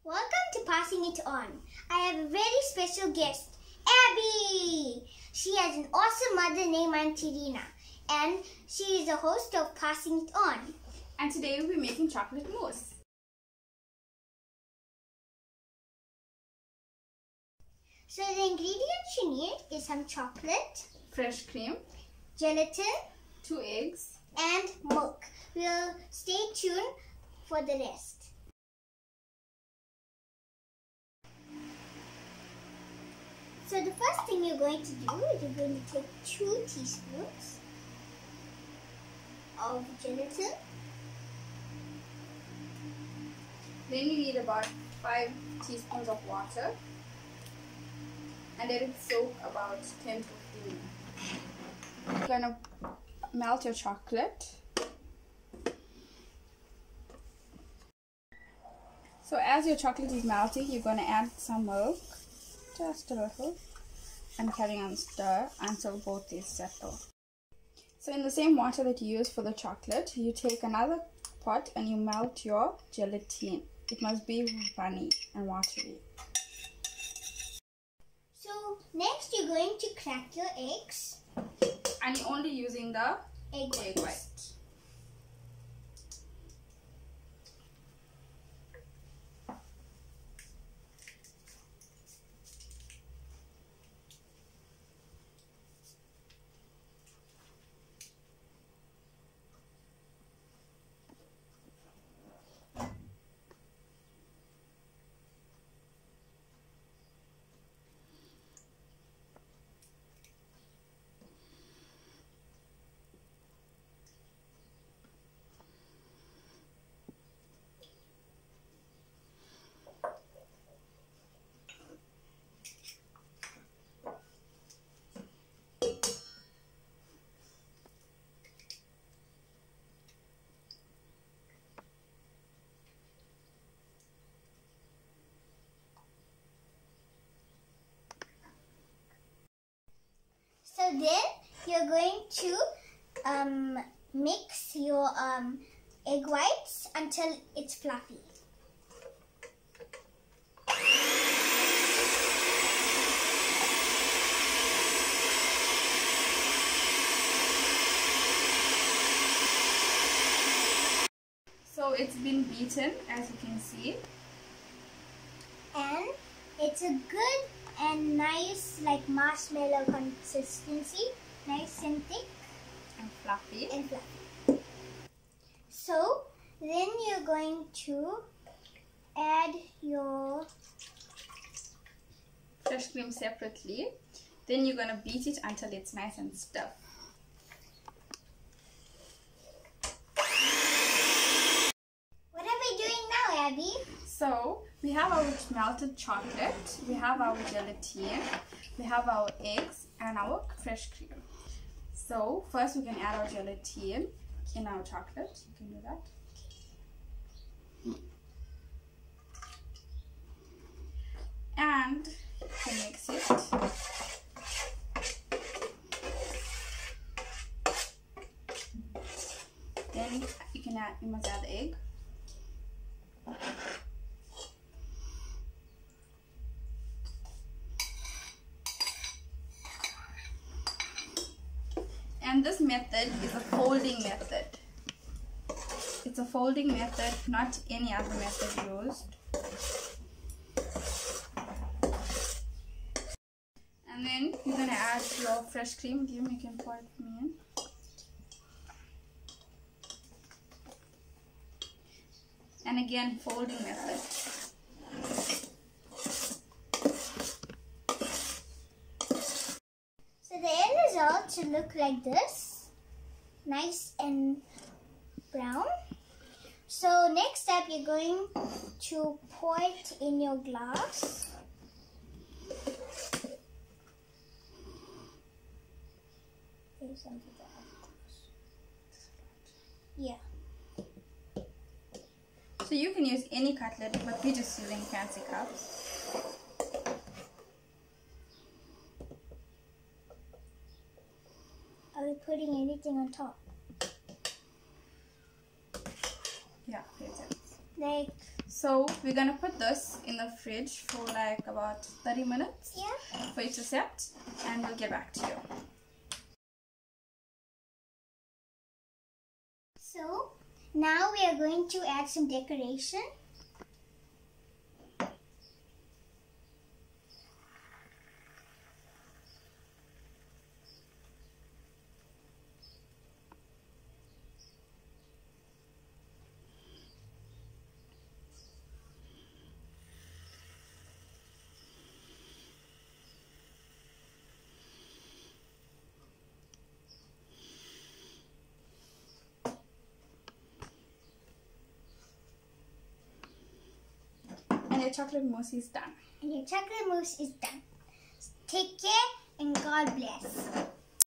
Welcome to Passing It On. I have a very special guest, Abby. She has an awesome mother named Antirina, and she is the host of Passing It On. And today we'll be making chocolate mousse. So the ingredients you need is some chocolate, Fresh cream, gelatin, 2 eggs, and milk. We'll stay tuned for the rest. So the first thing you're going to do is you're going to take 2 teaspoons of gelatin. Then you need about 5 teaspoons of water and let it soak about 10 to 15 minutes. You're going to melt your chocolate. So as your chocolate is melting, you're going to add some milk, just a little, and carry on stir until both these settle. So in the same water that you use for the chocolate, you take another pot and you melt your gelatin. It must be runny and watery. So next you're going to crack your eggs. And you're only using the Egg white. So then you're going to mix your egg whites until it's fluffy. So it's been beaten, as you can see. And it's a good and nice like marshmallow consistency, nice and thick And fluffy. So then you're going to add your Fresh cream separately. Then you're going to beat it until it's nice and stiff. What are we doing now, Abby? So we have our melted chocolate, we have our gelatin, we have our eggs and our fresh cream. So first we can add our gelatin in our chocolate. You can do that. And you can mix it. Then you must add the egg. And this method is a folding method. It's a folding method, not any other method used. And then you're going to add your fresh cream. You can pour it for me in. And again, folding method. So the end result should look like this, nice and brown. So next step, you're going to pour it in your glass. Yeah. So you can use any cutlet, but we're just using fancy cups. Are we putting anything on top? Yeah, it is. Like So we're gonna put this in the fridge for like about 30 minutes for it to set, and we'll get back to you. So now we are going to add some decoration. And your chocolate mousse is done. And your chocolate mousse is done. Take care and God bless.